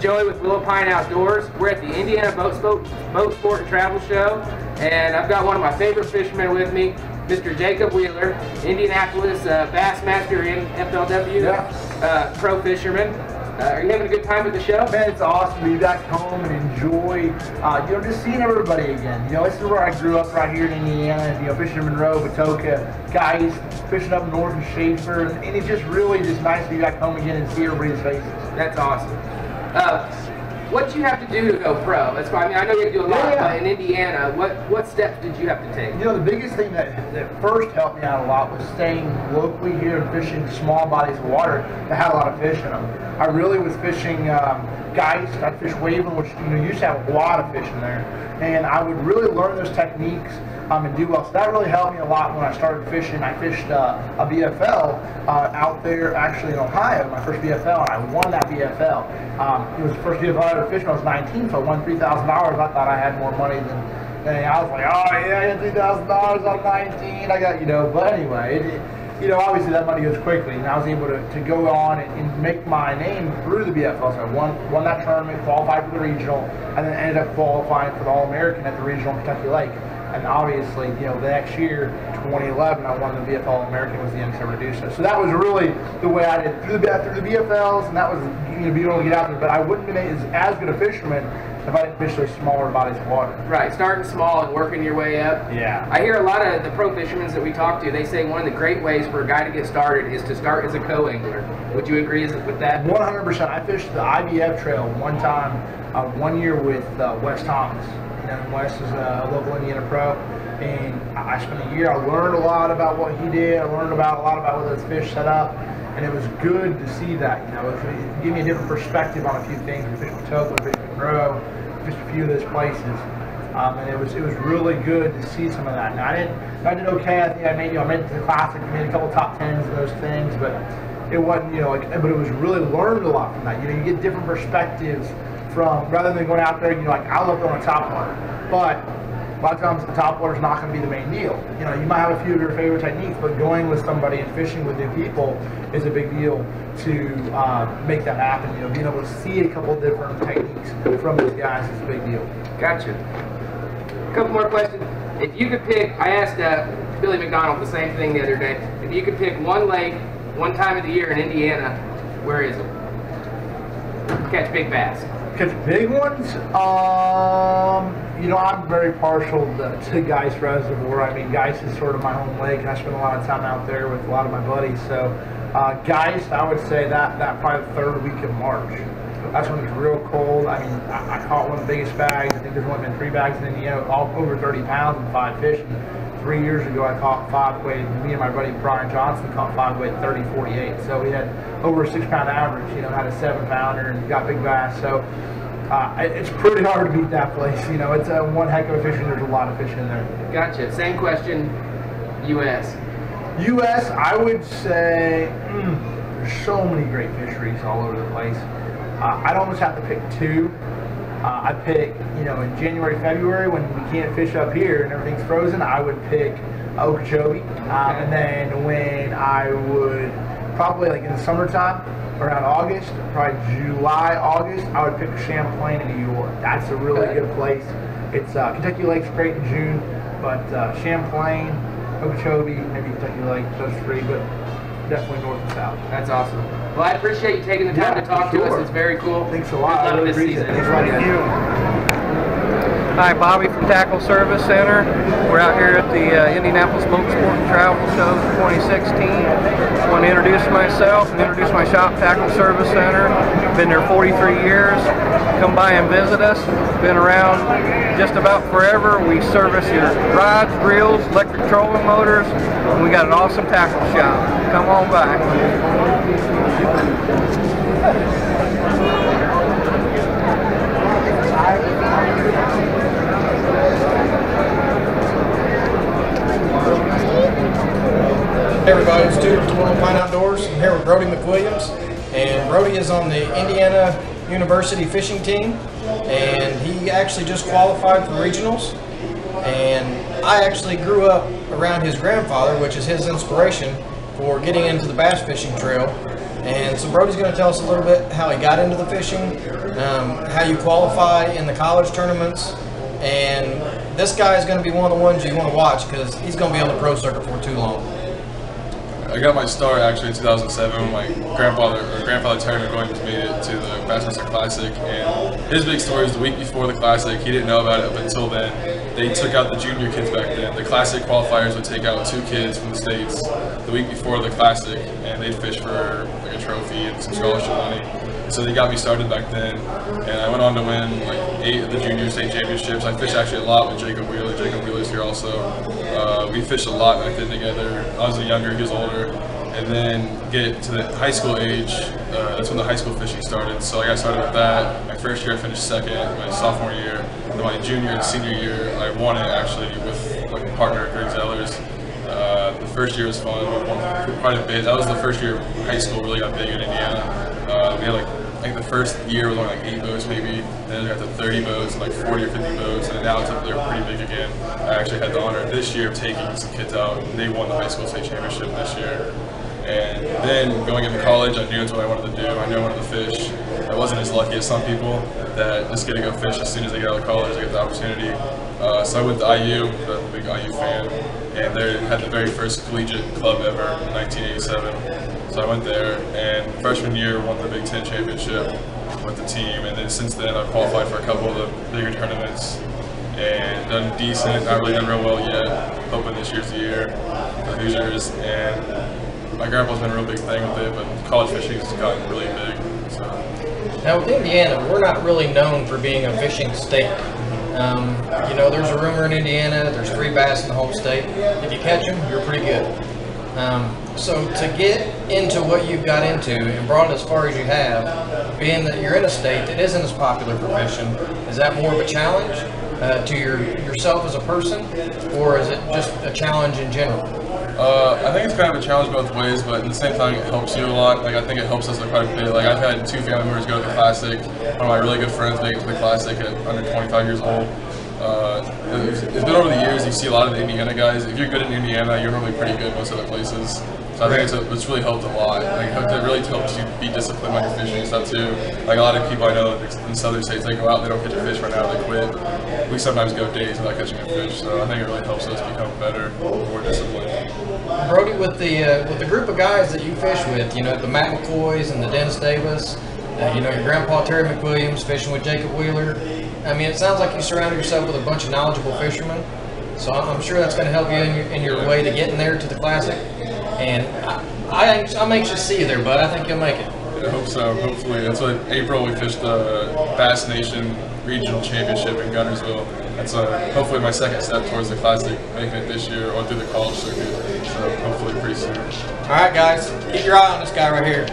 Joey with Willowpine Outdoors. We're at the Indiana Boat Sport and Travel Show, and I've got one of my favorite fishermen with me, Mr. Jacob Wheeler, Indianapolis Bassmaster in FLW, pro fisherman. Are you having a good time at the show? Man, it's awesome to be back home and enjoy, just seeing everybody again. This is where I grew up, right here in Indiana. Fishing in Monroe, Patoka, guys, fishing up north in Schaefer, and it's just really nice to be back home again and see everybody's faces. That's awesome. What did you have to do to go pro? That's why I know you have to do a lot in Indiana. What steps did you have to take? The biggest thing that first helped me out a lot was staying locally here and fishing small bodies of water that had a lot of fish in them. I really was fishing geist. I fished Waveland, which used to have a lot of fish in there, and I would really learn those techniques and do well. So that really helped me a lot when I started fishing. I fished a BFL out there, actually in Ohio, my first BFL, and I won that BFL. It was the first BFL I ever fished when I was 19, so I won $3,000. I thought I had more money than I was like, oh yeah, I had $3,000 on 19. I got, but anyway, obviously that money goes quickly, and I was able to go on and make my name through the BFL. So I won that tournament, qualified for the regional, and then ended up qualifying for the All-American at the regional in Kentucky Lake. And obviously, the next year, 2011, I won the BFL All-American, was the youngest ever to do so. So that was really the way I did through the BFLs, and that was being able to get out there. But I wouldn't have been as good a fisherman if I didn't fish those smaller bodies of water. Right, starting small and working your way up. Yeah. I hear a lot of the pro fishermen that we talk to, they say one of the great ways for a guy to get started is to start as a co-angler. Would you agree with that? 100%. I fished the IBF trail one time, 1 year with Wes Thomas. Wes is a local Indiana pro, and I spent a year. I learned a lot about what he did. I learned a lot about what those fish set up, and it was good to see that. It gave me a different perspective on a few things. We fished Patoka, we fished Monroe, fished a few of those places, and it was really good to see some of that. Now I did okay. I think I made the classic, made a couple top tens and those things, but it wasn't but it was really learned a lot from that. You get different perspectives from, rather than going out there, I love going on top water, but a lot of times the top water is not going to be the main deal. You might have a few of your favorite techniques, but going with somebody and fishing with new people is a big deal to make that happen. Being able to see a couple of different techniques from those guys is a big deal. Gotcha. A couple more questions. If you could pick, I asked Billy McDonald the same thing the other day. If you could pick one lake, one time of the year in Indiana, where is it? Catch big bass. Catch big ones? I'm very partial to Geist Reservoir. Geist is sort of my home lake, and I spend a lot of time out there with a lot of my buddies. So Geist, I would say that probably the third week of March. That's when it's real cold. I caught one of the biggest bags. I think there's only been 3 bags in Indiana, all over 30 pounds and 5 fish. And 3 years ago, I caught 5 weight. Me and my buddy Brian Johnson caught 5 weight 30-48. So we had over a 6-pound average. Had a 7-pounder and got big bass. So it's pretty hard to beat that place. It's one heck of a fishing. There's a lot of fish in there. Gotcha. Same question. U.S. U.S. I would say there's so many great fisheries all over the place. I'd almost have to pick 2. I pick, in January, February, when we can't fish up here and everything's frozen, I would pick Okeechobee. And then when I would, probably in the summertime, around August, probably July, August, I would pick Champlain in New York. That's a really good place. It's Kentucky Lake's great in June, but Champlain, Okeechobee, maybe Kentucky Lake, those 3, but definitely north and south. That's awesome. Well, I appreciate you taking the time to talk to us. It's very cool. Thanks a lot. I really appreciate it. Thanks for letting you. Hi, Bobby from Tackle Service Center. We're out here at the Indianapolis Boat Sport and Travel Show 2016. I want to introduce myself and introduce my shop, Tackle Service Center. Been there 43 years. Come by and visit us. Been around just about forever. We service your rods, reels, electric trolling motors, and we got an awesome tackle shop. Come on by. Hey everybody, it's Stu with Willowpine Outdoors. I'm here with Brody McWilliams, and Brody is on the Indiana University fishing team, and he actually just qualified for regionals. And I actually grew up around his grandfather, which is his inspiration for getting into the bass fishing trail. And so Brody's going to tell us a little bit how he got into the fishing, how you qualify in the college tournaments, and this guy is going to be one of the ones you want to watch because he's going to be on the pro circuit for too long. I got my start actually in 2007 when my grandfather Terry McWilliams made it to the Bassmaster Classic, and his big story is the week before the Classic. He didn't know about it up until then. They took out the junior kids back then. The Classic qualifiers would take out 2 kids from the States the week before the Classic, and they'd fish for like a trophy and some scholarship money. So they got me started back then, and I went on to win like 8 of the junior state championships. I fished actually a lot with Jacob Wheeler. Jacob Wheeler's here also. We fished a lot back then together. I was younger, he was older. And then get to the high school age, that's when the high school fishing started. So I got started with that. My first year I finished second, my sophomore year. And then my junior and senior year, I won it actually with like a partner, Greg Zellers. The first year was fun, we won quite a bit. That was the first year high school really got big in Indiana. We had like, I think the first year was only like 8 boats maybe, then we got to 30 boats, like 40 or 50 boats, and now they're pretty big again. I actually had the honor this year of taking some kids out, and they won the high school state championship this year. And then going into college, I knew it's what I wanted to do. I knew I wanted to fish. I wasn't as lucky as some people that just get to go fish as soon as they get out of college, they get the opportunity. So I went to IU, I'm a big IU fan, and they had the very first collegiate club ever in 1987. So I went there, and freshman year won the Big Ten championship with the team, and then since then I've qualified for a couple of the bigger tournaments and done decent, not really done real well yet. Hoping this year's the year for the Hoosiers, and my grandpa's been a real big thing with it, but college fishing has gotten really big. So. Now with Indiana, we're not really known for being a fishing state. You know, there's a rumor in Indiana, there's 3 bass in the home state. If you catch them, you're pretty good. So to get into what you've got into and brought it as far as you have, being that you're in a state that isn't as popular for fishing, is that more of a challenge to yourself as a person, or is it just a challenge in general? I think it's kind of a challenge both ways, but at the same time it helps you a lot. Like I think it helps us quite a bit. Like I've had 2 family members go to the Classic. One of my really good friends made it to the Classic at under 25 years old. It's been over the years, you see a lot of the Indiana guys. If you're good in Indiana, you're normally pretty good most other places. So I think it's really helped a lot. Like it really helps you be disciplined when you're fishing and stuff too. Like a lot of people I know in southern states, they go out, they don't catch a fish right now, they quit. We sometimes go days without catching a fish. So I think it really helps us become better, more disciplined. Brody, with the group of guys that you fish with, you know, the Matt McCoys and the Dennis Davis, you know, your grandpa Terry McWilliams fishing with Jacob Wheeler. I mean, it sounds like you surround yourself with a bunch of knowledgeable fishermen. So I'm sure that's going to help you in your way to getting there to the Classic. And I'm anxious to see you there, bud. I think you'll make it. I hope so. Hopefully. That's what April we fished the Bass Nation Regional Championship in Guntersville. That's hopefully my second step towards the Classic, making it this year or through the college circuit. So hopefully pretty soon. All right, guys, keep your eye on this guy right here.